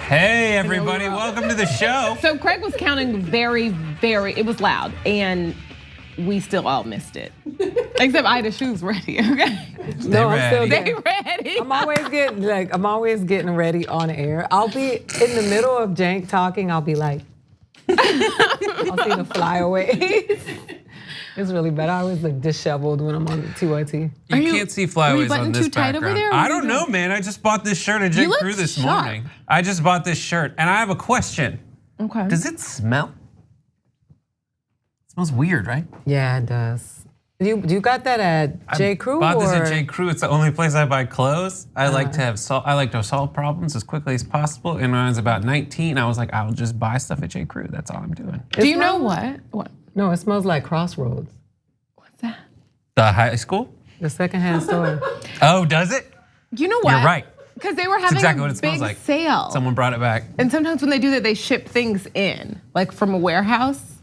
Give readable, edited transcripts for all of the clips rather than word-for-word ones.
Hey everybody, welcome to the show. So Craig was counting it was loud, and we still all missed it. Except Aida's shoes ready, okay? No, I'm still They there. ready. I'm always getting ready on air. I'll be in the middle of Jank talking, I'll be like, I'll see the flyaways. It's really bad. I always look disheveled when I'm on the TYT. You can't see flyaways on this too tight over background. there? I don't know, man. I just bought this shirt at J. Crew this morning. I just bought this shirt, and I have a question. Okay. Does it smell? It smells weird, right? Yeah, it does. You got that at J. Crew? I bought this at J. Crew. It's the only place I buy clothes. I like to solve problems as quickly as possible. And when I was about 19, I was like, I'll just buy stuff at J. Crew. That's all I'm doing. Do you know what? What? No, it smells like Crossroads. What's that? The high school? The secondhand store. Oh, does it? You know what? You're right. Because they were having exactly a what it smells big like. sale. Someone brought it back. And sometimes when they do that, they ship things in, like from a warehouse.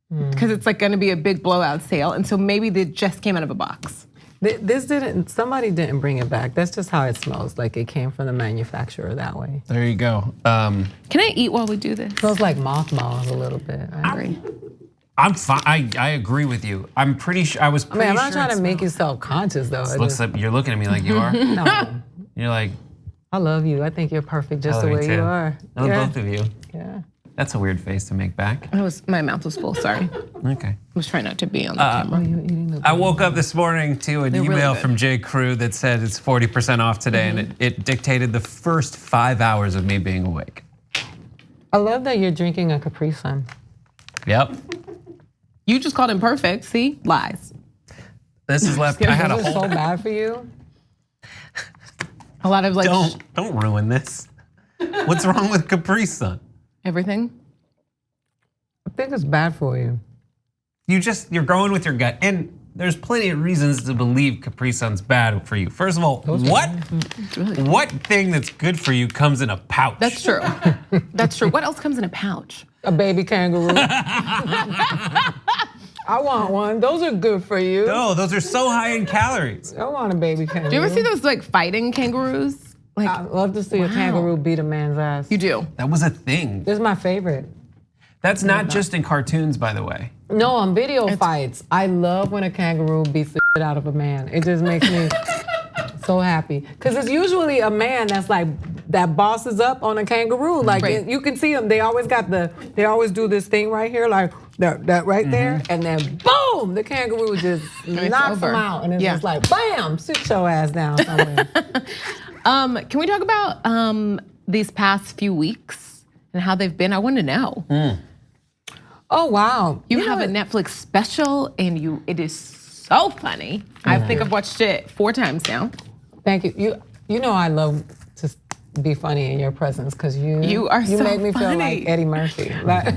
Because it's like gonna be a big blowout sale. And so maybe they just came out of a box. Somebody didn't bring it back. That's just how it smells, like it came from the manufacturer that way. There you go. Can I eat while we do this? Smells like mothballs a little bit. Hungry. I'm fine. I agree with you. I'm pretty sure. I was pretty I'm sure. not trying to make you self-conscious though. Looks like you're looking at me like you are. No, You're like, I love you. I think you're perfect just the me way too. you are. I love both of you. Yeah. That's a weird face to make back. My mouth was full, sorry. Okay. I was trying not to be on the camera. Oh, you eating the I woke up this morning to an really email good. from J. Crew that said it's 40% off today, and it dictated the first 5 hours of me being awake. I love that you're drinking a Capri Sun. Yep. You just called him perfect, see? Lies. This is left. I had a Is it whole. so bad for you? A lot of like Don't ruin this. What's wrong with Capri Sun? everything. I think it's bad for you. You're going with your gut, and there's plenty of reasons to believe Capri Sun's bad for you. First of all, what thing that's good for you comes in a pouch? That's true. That's true. What else comes in a pouch? A baby kangaroo. I want one. Those are good for you. No, those are so high in calories. I want a baby kangaroo. Do you ever see those like fighting kangaroos? Like I'd love to see a kangaroo beat a man's ass. you do. That was a thing. This is my favorite. That's not just in cartoons, by the way. No, on video fights. I love when a kangaroo beats the shit out of a man. It just makes me so happy. Because it's usually a man that's like, that bosses up on a kangaroo. Like you can see them, they always do this thing right here, like that right there. And then boom, the kangaroo just knocks them out. And it's just like, bam, sit your ass down somewhere. Can we talk about these past few weeks and how they've been? I want to know. Oh, wow. You have a Netflix special and it is so funny. I think I've watched it 4 times now. Thank you. You know I love to be funny in your presence because you so make me feel funny. like Eddie Murphy. Like,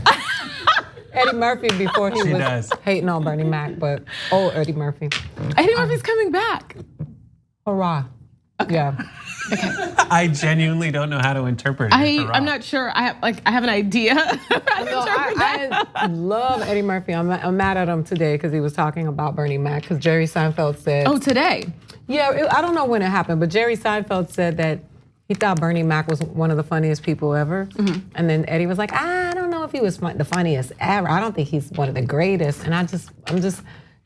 Eddie Murphy before he was hating on Bernie Mac, but Eddie Murphy. Eddie Murphy's coming back. Hurrah. Okay. Yeah. I genuinely don't know how to interpret it. I'm not sure. I have an idea. I love Eddie Murphy. I'm mad at him today because he was talking about Bernie Mac because Jerry Seinfeld said. Oh, today? Yeah, I don't know when it happened, but Jerry Seinfeld said that he thought Bernie Mac was one of the funniest people ever. And then Eddie was like, I don't know if he was the funniest ever. I don't think he's one of the greatest. And I'm just,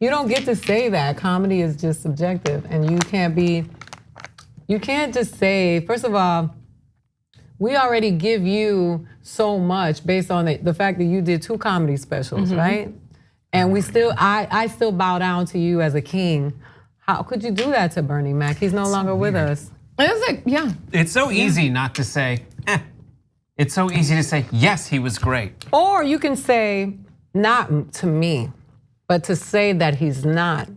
you don't get to say that. Comedy is just subjective and you can't just say, first of all, we already give you so much based on the fact that you did 2 comedy specials, right? And I still bow down to you as a king. How could you do that to Bernie Mac? He's no longer with us. It was like, yeah. It's so easy not to say, It's so easy to say, yes, he was great. Or you can say, not to me, but to say that he's not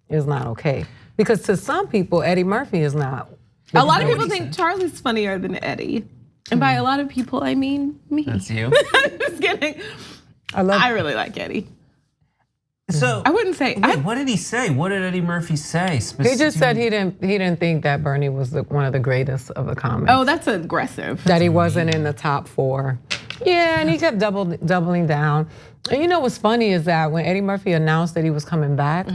is not okay. Because to some people, Eddie Murphy is not. A lot of people think Charlie's funnier than Eddie. And by a lot of people, I mean me. That's you. Just kidding. I really like Eddie. So I wouldn't say. What did he say? What did Eddie Murphy say? He just said he didn't think that Bernie was one of the greatest of the comics. Oh, that's aggressive. That he wasn't in the top 4. Yeah, and he kept doubling down. And you know what's funny is that when Eddie Murphy announced that he was coming back,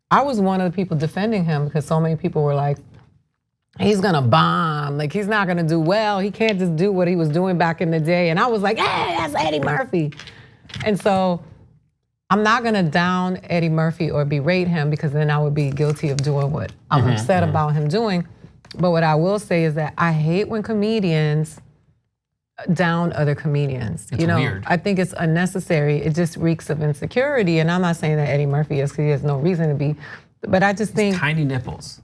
I was one of the people defending him because so many people were like, he's gonna bomb. Like, he's not gonna do well. He can't just do what he was doing back in the day. And I was like, hey, that's Eddie Murphy. And so I'm not gonna down Eddie Murphy or berate him, because then I would be guilty of doing what I'm upset about him doing. But what I will say is that I hate when comedians down other comedians. It's weird. I think it's unnecessary. It just reeks of insecurity. And I'm not saying that Eddie Murphy is, because he has no reason to be. But I just think tiny nipples.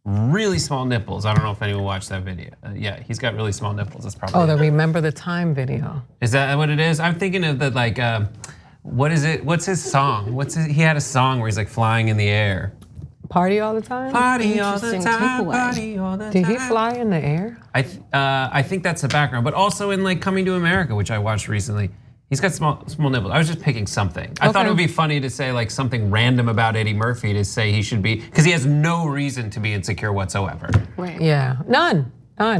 Really small nipples. I don't know if anyone watched that video. Yeah, he's got really small nipples. That's probably. Oh, the Remember the Time video. Is that what it is? I'm thinking of the like, what is it? What's his song? He had a song where he's like flying in the air. Party all the time? Party all the Interesting time, takeaway. party all the time. Did he fly in the air? I think that's the background, but also in like Coming to America, which I watched recently. He's got small nipples. I was just picking something. I thought it would be funny to say like something random about Eddie Murphy, to say he should be, because he has no reason to be insecure whatsoever. Right. Yeah, none.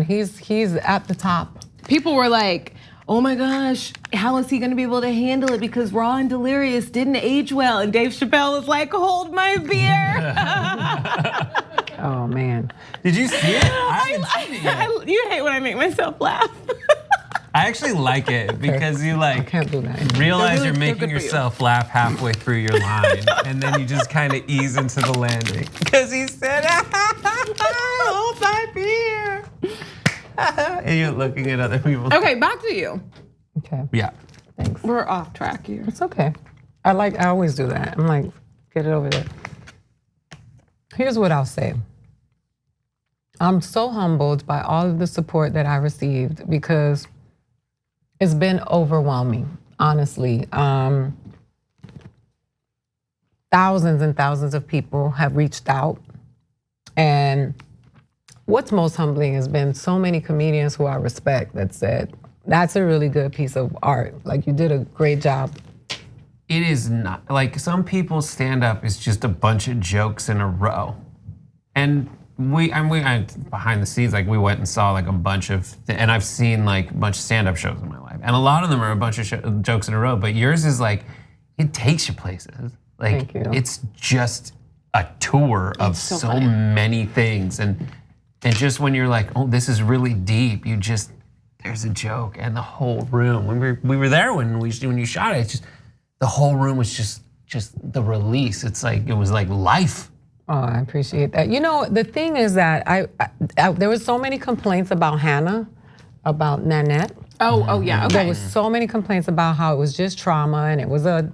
He's at the top. People were like, oh my gosh, how is he gonna be able to handle it, because Raw and Delirious didn't age well. And Dave Chappelle was like, hold my beer. Oh man. Did you see it? I haven't seen it yet. You hate when I make myself laugh. I actually like it because you like Can't do that. realize They're you're good making for you. yourself laugh halfway through your line, and then you just kind of ease into the landing. Because he said, hold my beer. And you're looking at other people. Okay, back to you. Okay, Yeah. thanks. We're off track here. It's okay. I always do that. I'm like, get it over there. Here's what I'll say. I'm so humbled by all of the support that I received, because it's been overwhelming, honestly. Thousands and thousands of people have reached out. And what's most humbling has been so many comedians who I respect that said, that's a really good piece of art. Like, you did a great job. It is not, like some people's stand-up is just a bunch of jokes in a row. And behind the scenes, like we went and saw like a bunch of, and I've seen like a bunch of stand-up shows in my life. And a lot of them are a bunch of jokes in a row, but yours is like, it takes you places. Like, Thank you. it's just a tour of so so funny. many things. And just when you're like, oh, this is really deep, there's a joke, and the whole room, we were there when you shot it, it's just, the whole room was just the release. It's like, it was like life. Oh, I appreciate that. You know, the thing is that there was so many complaints about Hannah, about Nanette. Oh yeah, okay. There was so many complaints about how it was just trauma, and it was a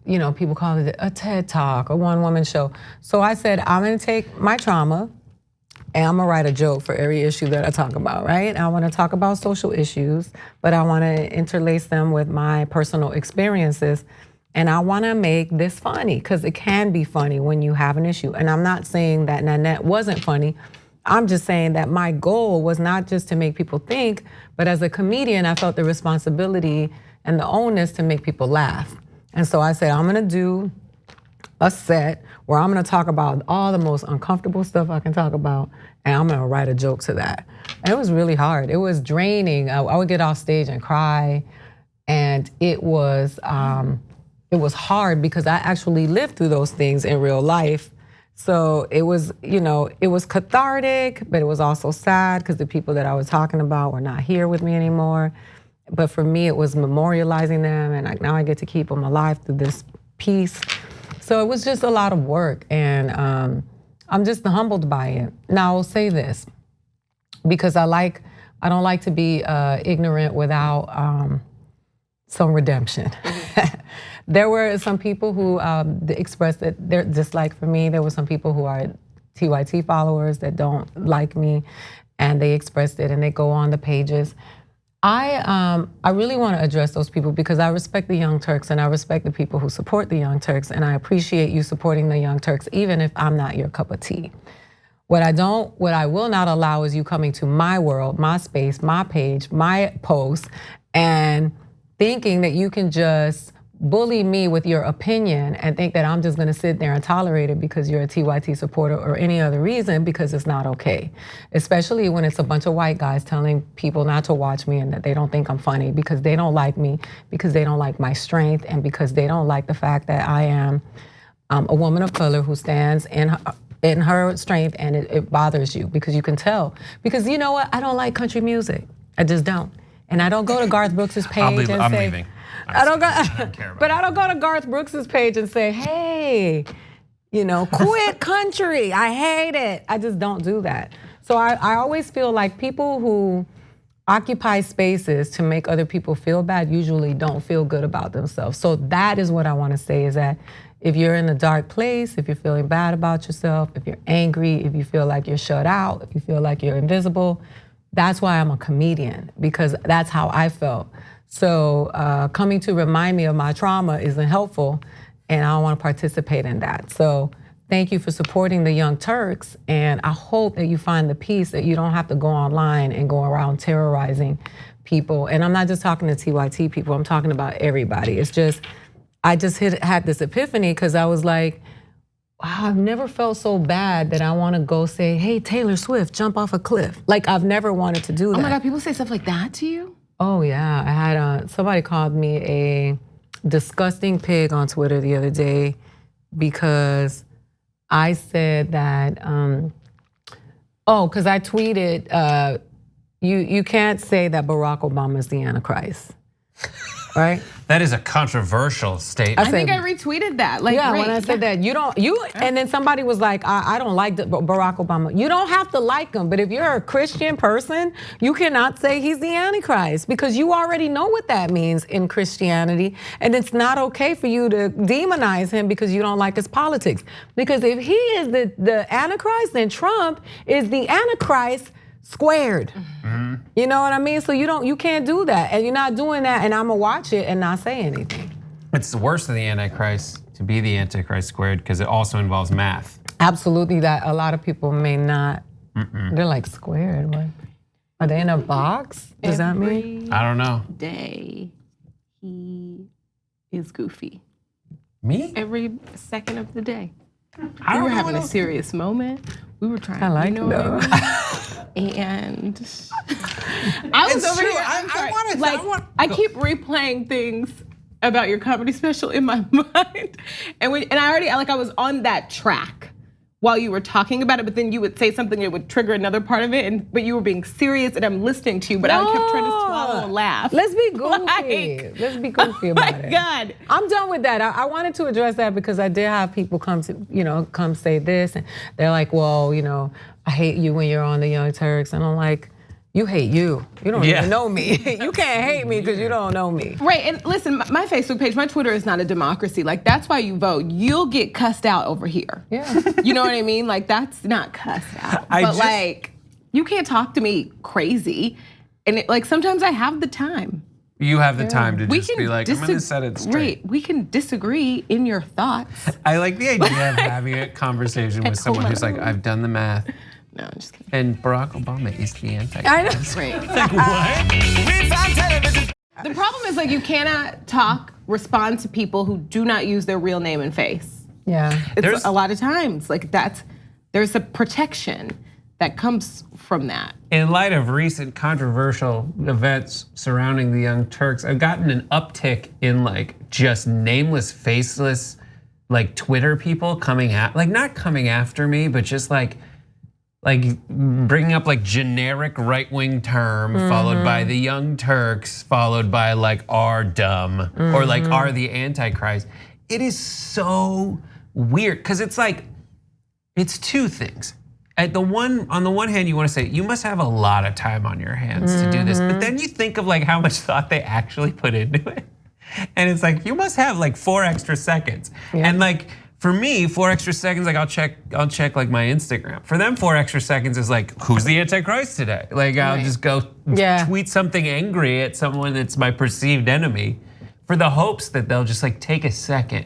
you know, people call it a TED Talk, a one-woman show. So I said, I'm gonna take my trauma, and I'm gonna write a joke for every issue that I talk about, right? I wanna talk about social issues, but I wanna interlace them with my personal experiences. And I wanna make this funny, because it can be funny when you have an issue. And I'm not saying that Nanette wasn't funny. I'm just saying that my goal was not just to make people think, but as a comedian, I felt the responsibility and the onus to make people laugh. And so I said, I'm gonna do a set where I'm gonna talk about all the most uncomfortable stuff I can talk about, and I'm gonna write a joke to that. And it was really hard. It was draining. I would get off stage and cry, and it was hard because I actually lived through those things in real life. So it was, you know, it was cathartic, but it was also sad because the people that I was talking about were not here with me anymore. But for me, it was memorializing them, and now I get to keep them alive through this piece. So it was just a lot of work, and I'm just humbled by it. Now I'll say this, because I don't like to be ignorant without some redemption. There were some people who expressed that they're dislike for me. There were some people who are TYT followers that don't like me, and they expressed it, and they go on the pages. I really want to address those people, because I respect the Young Turks, and I respect the people who support the Young Turks, and I appreciate you supporting the Young Turks, even if I'm not your cup of tea. What I will not allow is you coming to my world, my space, my page, my post, and thinking that you can just bully me with your opinion and think that I'm just gonna sit there and tolerate it because you're a TYT supporter or any other reason, because it's not okay. Especially when it's a bunch of white guys telling people not to watch me and that they don't think I'm funny because they don't like me, because they don't like my strength, and because they don't like the fact that I am a woman of color who stands in in her strength, and it bothers you because you can tell. Because you know what? I don't like country music. I just don't. And I don't go to Garth Brooks's page and I'm say, leaving. I don't go to Garth Brooks's page and say, hey, quit country. I hate it. I just don't do that. So I always feel like people who occupy spaces to make other people feel bad usually don't feel good about themselves. So that is what I want to say, is that if you're in a dark place, if you're feeling bad about yourself, if you're angry, if you feel like you're shut out, if you feel like you're invisible, that's why I'm a comedian, because that's how I felt. So coming to remind me of my trauma isn't helpful, and I don't want to participate in that. So thank you for supporting the Young Turks, and I hope that you find the peace that you don't have to go online and go around terrorizing people. And I'm not just talking to TYT people, I'm talking about everybody. It's just, I just had this epiphany because I was like, wow, I've never felt so bad that I want to go say, hey, Taylor Swift, jump off a cliff. Like, I've never wanted to do that. Oh my God, people say stuff like that to you? Oh yeah, I had somebody called me a disgusting pig on Twitter the other day because I said that, because I tweeted, you can't say that Barack Obama is the Antichrist, right? That is a controversial statement. I think I retweeted that. Like, yeah, great. when I said that, and then somebody was like, I don't like Barack Obama. You don't have to like him, but if you're a Christian person, you cannot say he's the Antichrist because you already know what that means in Christianity, and it's not okay for you to demonize him because you don't like his politics. Because if he is the Antichrist, then Trump is the Antichrist squared. Mm-hmm. You know what I mean? So you can't do that, and you're not doing that, and I'm gonna watch it and not say anything. It's worse than the Antichrist to be the Antichrist squared because it also involves math. Absolutely, that a lot of people may not. They're like, squared, what? Are they in a box? Does that mean? I don't know. Day he is goofy. Me? Every second of the day. I We were don't having know. a serious moment. We were trying. I like you know it, what I mean? And I was It's over true. here. I'm I sorry. I keep replaying things about your comedy special in my mind, and I was on that track while you were talking about it. But then you would say something that would trigger another part of it, but you were being serious, and I'm listening to you, but I kept trying to swallow a laugh. Let's be goofy. Let's be goofy about it. Oh my God. I'm done with that. I wanted to address that because I did have people come say this, and they're like, well, I hate you when you're on the Young Turks, and I'm like, you hate you. You don't even know me. You can't hate me because you don't know me. Right, and listen, my Facebook page, my Twitter is not a democracy. Like, that's why you vote. You'll get cussed out over here. Yeah. You know what I mean? Like, that's not cussed out. Like, you can't talk to me crazy. And sometimes I have the time. You have the time to just be like, I'm gonna set it straight. Right, we can disagree in your thoughts. I like the idea of having a conversation with someone who's like, I've done the math. No, I'm just kidding. And Barack Obama is the Antichrist. I know. Right. Like, what? The problem is you cannot respond to people who do not use their real name and face. Yeah. It's a lot of times there's a protection that comes from that. In light of recent controversial events surrounding the Young Turks, I've gotten an uptick in just nameless, faceless, Twitter people coming at, not coming after me, but just bringing up generic right-wing term followed by the Young Turks, followed by are dumb or are the Antichrist. It is so weird because it's two things. On the one hand, you want to say you must have a lot of time on your hands to do this, but then you think of how much thought they actually put into it, and it's you must have 4 extra seconds, and for me, 4 extra seconds, I'll check my Instagram. For them, 4 extra seconds is who's the Antichrist today? I'll just go tweet something angry at someone that's my perceived enemy, for the hopes that they'll just take a second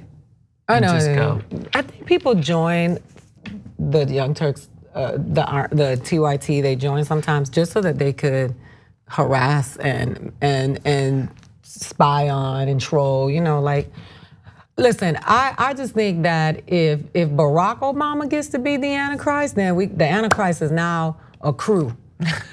and just go. I think people join the Young Turks, the TYT. They join sometimes just so that they could harass and spy on and troll. Listen, I just think that if Barack Obama gets to be the Antichrist, then the Antichrist is now a crew.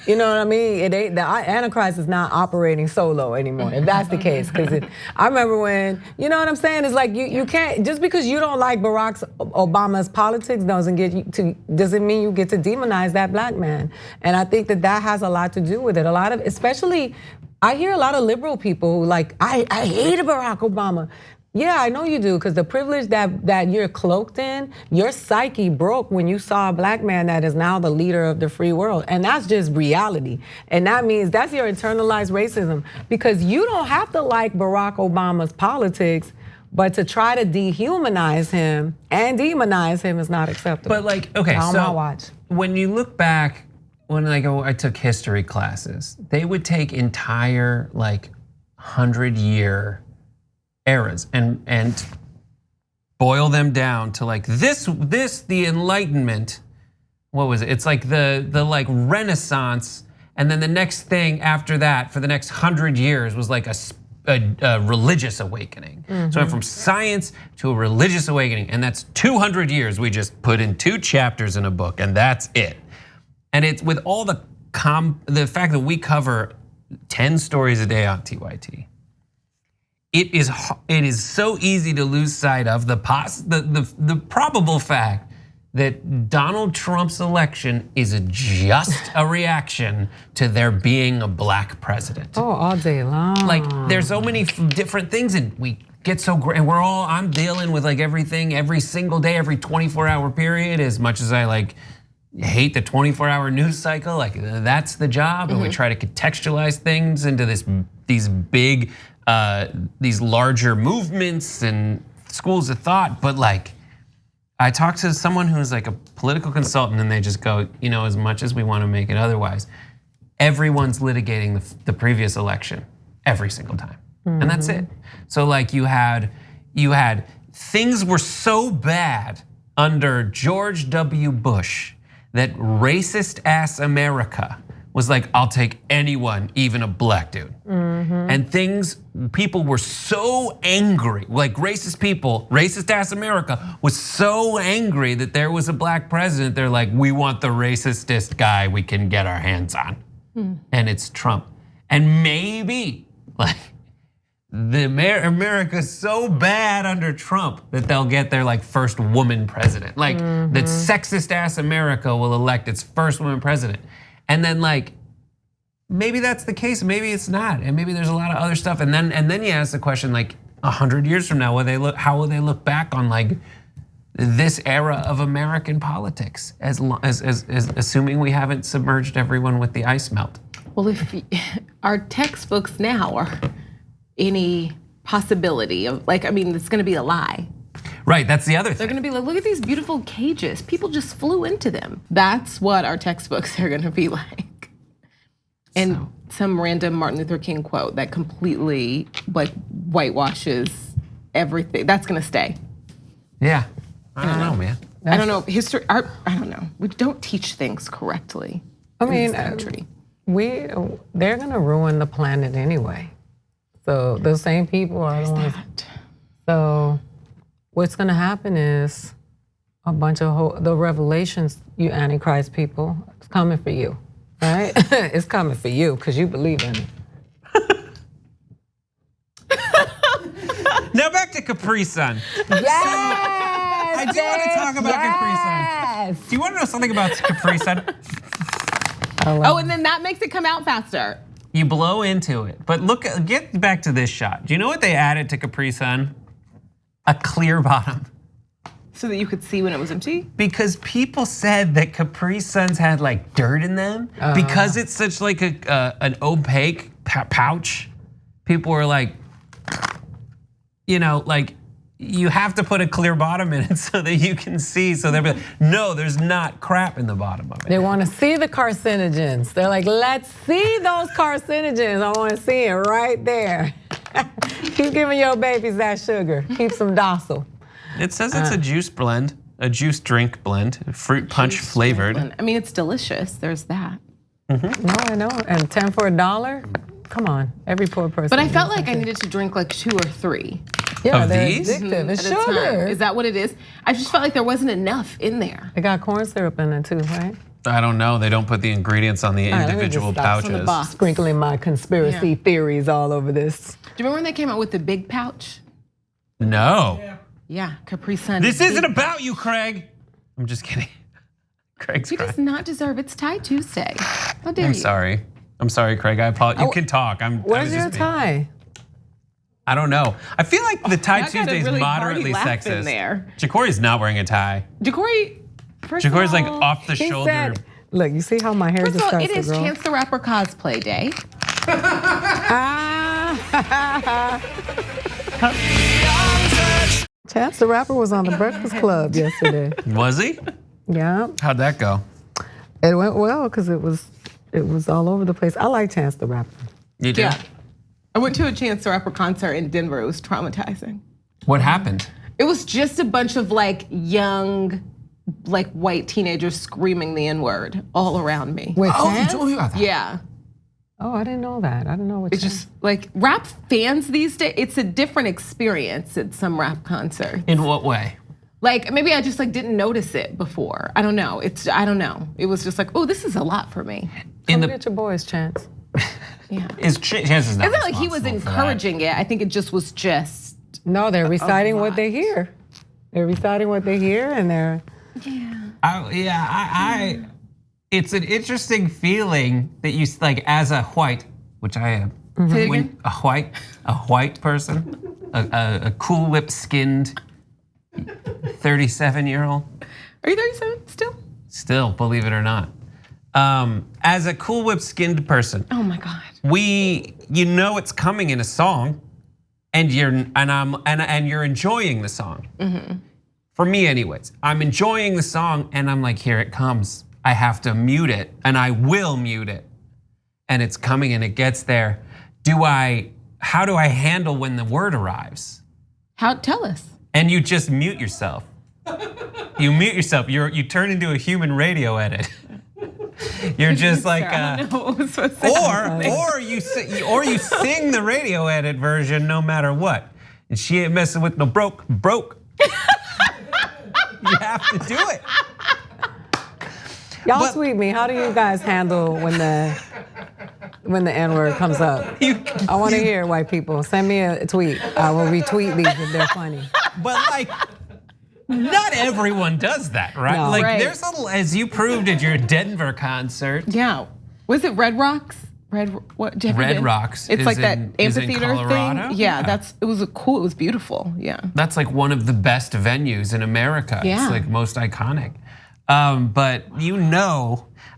You know what I mean? The Antichrist is not operating solo anymore, if that's the case. Because I remember when, you know what I'm saying? It's like you can't, just because you don't like Barack Obama's politics doesn't mean you get to demonize that black man. And I think that has a lot to do with it. Especially, I hear a lot of liberal people who like, I hated Barack Obama. Yeah, I know you do, because the privilege that you're cloaked in, your psyche broke when you saw a black man that is now the leader of the free world. And that's just reality. And that means that's your internalized racism, because you don't have to like Barack Obama's politics, but to try to dehumanize him and demonize him is not acceptable. But like, okay, on my watch. When you look back, when I took history classes, they would take entire 100-year eras and boil them down to like this the Enlightenment. What was it? It's like the Renaissance, and then the next thing after that for the next 100 years was like a religious awakening. So it went from science to a religious awakening, and that's 200 years we just put in 2 chapters in a book, and that's it. And it's with all the fact that we cover 10 stories a day on TYT. It is so easy to lose sight of the probable fact that Donald Trump's election is just a reaction to there being a black president. Oh, all day long. Like there's so many different things, and we get so great, and I'm dealing with like everything every single day, every 24-hour period. As much as I hate the 24-hour news cycle, like that's the job, and we try to contextualize things into these big. These larger movements and schools of thought, but I talked to someone who's like a political consultant, and they just go, as much as we want to make it otherwise, everyone's litigating the previous election every single time, and that's it. So you had things were so bad under George W. Bush that racist ass America was like, I'll take anyone, even a black dude. And people were so angry, like racist ass America was so angry that there was a black president. They're like, we want the racistest guy we can get our hands on. And it's Trump. And maybe America's so bad under Trump that they'll get their first woman president. That sexist ass America will elect its first woman president. And then maybe that's the case, maybe it's not, and maybe there's a lot of other stuff. And then you ask the question 100 years from now, how will they look back on this era of American politics, as assuming we haven't submerged everyone with the ice melt? Well, if our textbooks now are any possibility of it's gonna be a lie. Right, that's the other thing. They're gonna be like, look at these beautiful cages. People just flew into them. That's what our textbooks are gonna be like. And some random Martin Luther King quote that completely whitewashes everything. That's gonna stay. Yeah, I don't know, man. I don't know, history, art, I don't know. We don't teach things correctly in this country. They're gonna ruin the planet anyway. So the same people are the ones. So what's gonna happen is a bunch of the revelations, you Antichrist people, it's coming for you, right? It's coming for you because you believe in it. Now back to Capri Sun. Yes! I do want to talk about Capri Sun. Do you want to know something about Capri Sun? Oh, and then that makes it come out faster. You blow into it, but get back to this shot. Do you know what they added to Capri Sun? A clear bottom. So that you could see when it was empty? Because people said that Capri Suns had dirt in them. Because it's such an opaque pouch. People were like, you have to put a clear bottom in it so that you can see. So they're like, no, there's not crap in the bottom of it. They want to see the carcinogens. They're like, let's see those carcinogens. I want to see it right there. Keep giving your babies that sugar. Keeps them docile. It says it's a juice blend, a juice drink blend, fruit punch flavored. I mean, it's delicious. There's that. No, I know. And 10 for $1? Come on, every poor person. But I felt like I needed to drink 2 or 3. Yeah, of they're these? addictive. It's at a sugar. time. Is that what it is? I just felt like there wasn't enough in there. They got corn syrup in it too, right? I don't know. They don't put the ingredients on the right, let me individual just stop. It's on the pouches. box. Sprinkling my conspiracy theories all over this. Do you remember when they came out with the big pouch? No. Yeah, Capri Sun. This isn't about you, Craig. I'm just kidding. Craig's He crying. does not deserve It's Tie Tuesday. How dare I'm you? sorry. I'm sorry, Craig. I apologize. You can talk. I Where's was your just being- tie? I don't know. I feel like the tie I got a Tuesday is really moderately hearty laugh in sexist. there. Jacory's not wearing a tie. Jacory, first Jacory's of like all, off the He shoulder. said, look, you see how my hair First just of all, starts it to is grow? Chance the Rapper cosplay day. Chance the Rapper was on the Breakfast Club yesterday. Was he? Yeah, How'd that go? it went well because it was all over the place. I like Chance the Rapper. You did? Yeah. I went to a Chance the Rapper concert in Denver. It was traumatizing. What happened? It was just a bunch of like young, like white teenagers screaming the N-word all around me. With Oh, you Chance? told me about that. Yeah. Oh, I didn't know that. I didn't know what It's Chance. just like rap fans these days, it's a different experience at some rap concert. In what way? Like maybe I just like didn't notice it before. I don't know. I don't know. It was just like, oh, this is a lot for me. In Come the get your boys, Chance. Yeah. Chance is not It's not like he was responsible for that. encouraging it. I think it just was just. No, they're reciting what lot. they hear. They're reciting what they hear, and they're. I it's an interesting feeling that you like as a white, which I am. Say it When again? a white person, a cool lip skinned 37-year-old, Are you 37 still? still, believe it or not. As a cool whip skinned person, Oh my God. you know it's coming in a song, and you're enjoying the song. For me, anyways, I'm enjoying the song, and I'm like, here it comes. I have to mute it, and I will mute it, and it's coming, and it gets there. How do I handle when the word arrives? Tell us. And you just mute yourself. You mute yourself. You turn into a human radio edit. You're just like, I don't know what was supposed to say. or you sing the radio edit version no matter what. And she ain't messing with no broke. You have to do it. Y'all But- tweet me. How do you guys handle when the N-word comes up? I want to hear white people. Send me a tweet. I will retweet these if they're funny. But like, not everyone does that, right? No. Like, Right. there's as you proved at your Denver concert. Yeah. Was it Red Rocks? What? have you Red been? Rocks It's is like that is in amphitheater Colorado? thing. Yeah, Yeah. it was cool. It was beautiful. Yeah. That's like one of the best venues in America. Yeah. It's like most iconic. But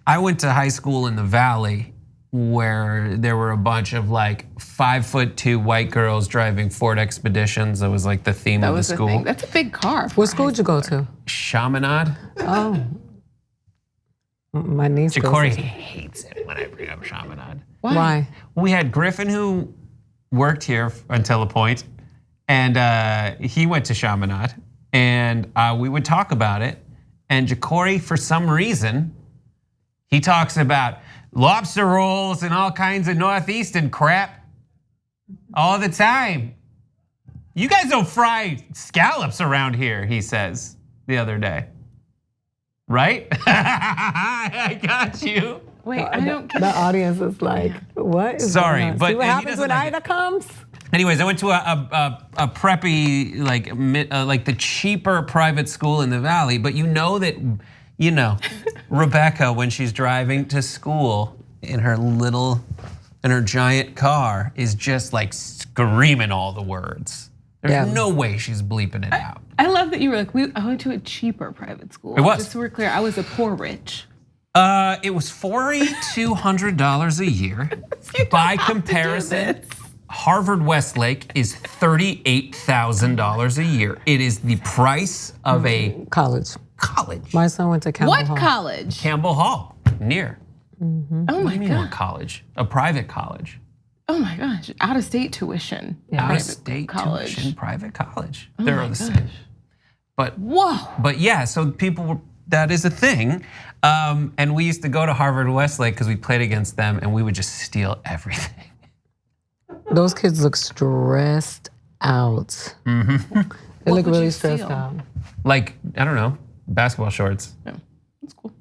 I went to high school in the Valley where there were a bunch of like 5'2" white girls driving Ford Expeditions. That was like the theme That of the was the school. thing. That's a big car. What school did you go to? Chaminade. Oh. My niece goes Jacory to- hates it when I bring up Chaminade. Why? We had Griffin who worked here until a point, and he went to Chaminade, and we would talk about it. And Jacory, for some reason, he talks about lobster rolls and all kinds of Northeastern crap all the time. You guys don't fry scallops around here, he says the other day. Right? I got you. Wait, I don't. The audience is like, what? is Sorry, going on? but See what he happens doesn't when like Aida it. comes? Anyways, I went to a preppy, like the cheaper private school in the Valley, but you know that, Rebecca, when she's driving to school in her giant car, is just like screaming all the words. There's no way she's bleeping it out. I love that you were like, I went to a cheaper private school. It was. Just so we're clear, I was a poor rich. It was $4,200 a year. By comparison, Harvard Westlake is $38,000 a year. It is the price of a College. college. My son went to Campbell What Hall. college? Campbell Hall, near. Oh What do my you mean God. what college? A private college. Oh my gosh. Out of state tuition. Out of Private state college. tuition, private college. They're all the same. But Whoa. yeah, so people were, that is a thing. And we used to go to Harvard Westlake because we played against them and we would just steal everything. Those kids look stressed out. They look would really you stressed steal? out. Like, I don't know, basketball shorts. Yeah, that's cool.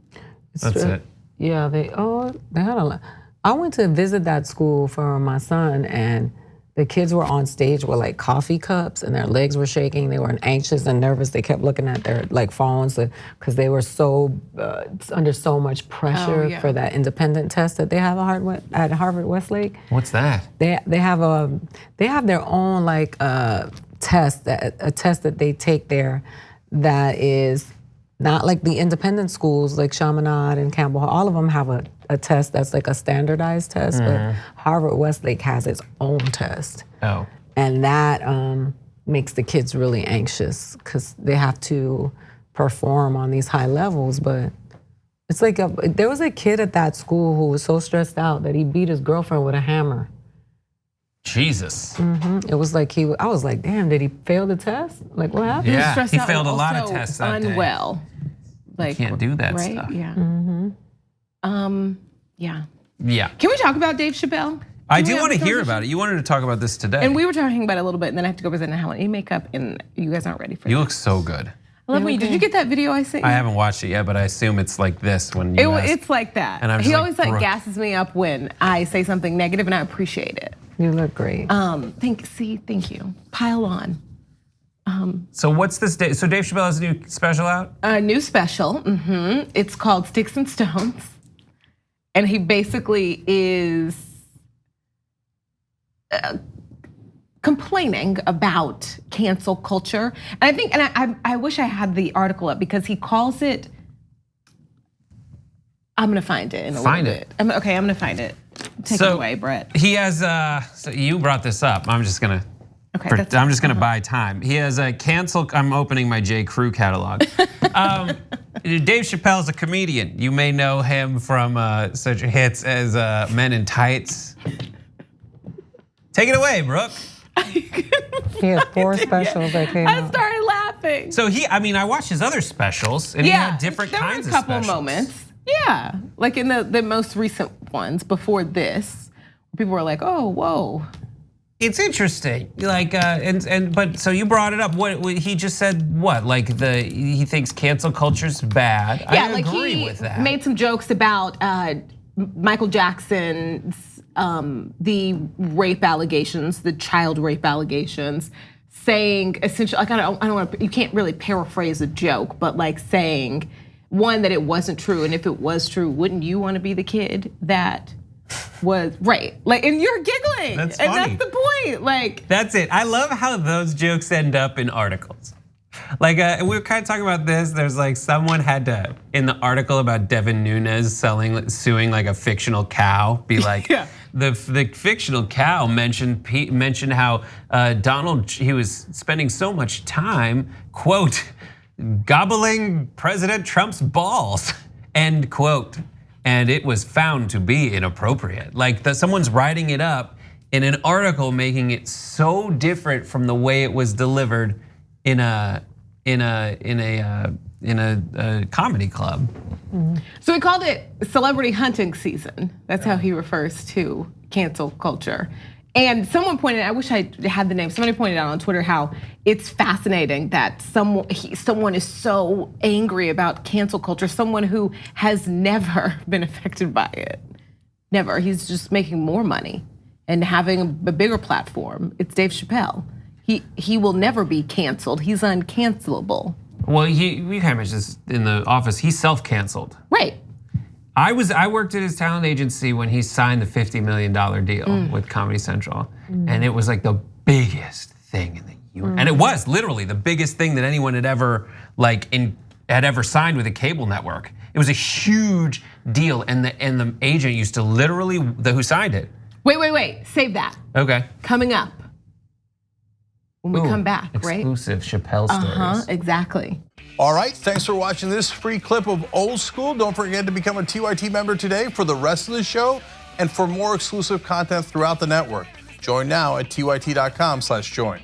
That's it. Yeah, they had a lot. I went to visit that school for my son, and the kids were on stage with like coffee cups and their legs were shaking. They were anxious and nervous. They kept looking at their like phones because they were so under so much pressure for that independent test that they have at Harvard Westlake. What's that? They have their own like test that they take there that is not like the independent schools like Chaminade and Campbell Hall. All of them have a test that's like a standardized test, but Harvard Westlake has its own test. Oh. And that makes the kids really anxious because they have to perform on these high levels. But it's like there was a kid at that school who was so stressed out that he beat his girlfriend with a hammer. Jesus. It was like I was like, damn, did he fail the test? Like, what happened? Yeah, he failed a lot of tests that day. Unwell. Like, can't do that right? stuff. Yeah. Yeah. Yeah. Can we talk about Dave Chappelle? I do want to hear about it. You wanted to talk about this today. And we were talking about it a little bit, and then I have to go visit Helen. You makeup, and you guys aren't ready for it. You look so good. I love when did you get that video I sent you? I haven't watched it yet, but I assume it's like this when you asked. It's like that. And I'm he just always like gasses me up when I say something negative, and I appreciate it. You look great. Thank you. Pile on. So what's this day? So Dave Chappelle has a new special out? A new special. It's called Sticks and Stones, and he basically is complaining about cancel culture. And I think, and I wish I had the article up because he calls it. I'm gonna find it in a little bit. I'm gonna find it. Take it away, Brett. He has. So you brought this up. I'm just gonna. Okay, I'm just gonna buy time. He has a cancel. I'm opening my J. Crew catalog. Dave Chappelle's a comedian. You may know him from such hits as Men in Tights. Take it away, Brooke. He had 4 specials that came out. I started laughing. So I watched his other specials, and he had different kinds of specials. There were a couple moments. Yeah, like in the most recent ones before this, people were like, "Oh, whoa." It's interesting, like, but so you brought it up. What he just said? What, like he thinks cancel culture's bad. Yeah, I agree with that. Made some jokes about Michael Jackson's the rape allegations, the child rape allegations, saying essentially, like I don't want to. You can't really paraphrase a joke, but like saying one that it wasn't true, and if it was true, wouldn't you want to be the kid that was right? Like, and you're giggling, that's and funny. that's the point. Like, that's it. I love how those jokes end up in articles. Like we were kind of talking about this. There's like someone had to in the article about Devin Nunes suing like a fictional cow. Be like, the fictional cow mentioned how Donald, he was spending so much time, quote, gobbling President Trump's balls, end quote. And it was found to be inappropriate. Like someone's writing it up in an article, making it so different from the way it was delivered in a comedy club. So he called it celebrity hunting season. That's how he refers to cancel culture. And someone pointed, I wish I had the name, somebody pointed out on Twitter how it's fascinating that someone is so angry about cancel culture, someone who has never been affected by it. Never, he's just making more money and having a bigger platform. It's Dave Chappelle. He will never be canceled, he's uncancelable. Well, we kind of mentioned this in the office, he's self-canceled. Right. I worked at his talent agency when he signed the $50 million deal with Comedy Central. And it was like the biggest thing in the universe. And it was literally the biggest thing that anyone had ever signed with a cable network. It was a huge deal, and the agent used to literally, who signed it. Wait, save that. Okay. Coming up when we come back, right? Exclusive Chappelle stories. Exactly. All right, thanks for watching this free clip of Old School. Don't forget to become a TYT member today for the rest of the show and for more exclusive content throughout the network. Join now at tyt.com/join.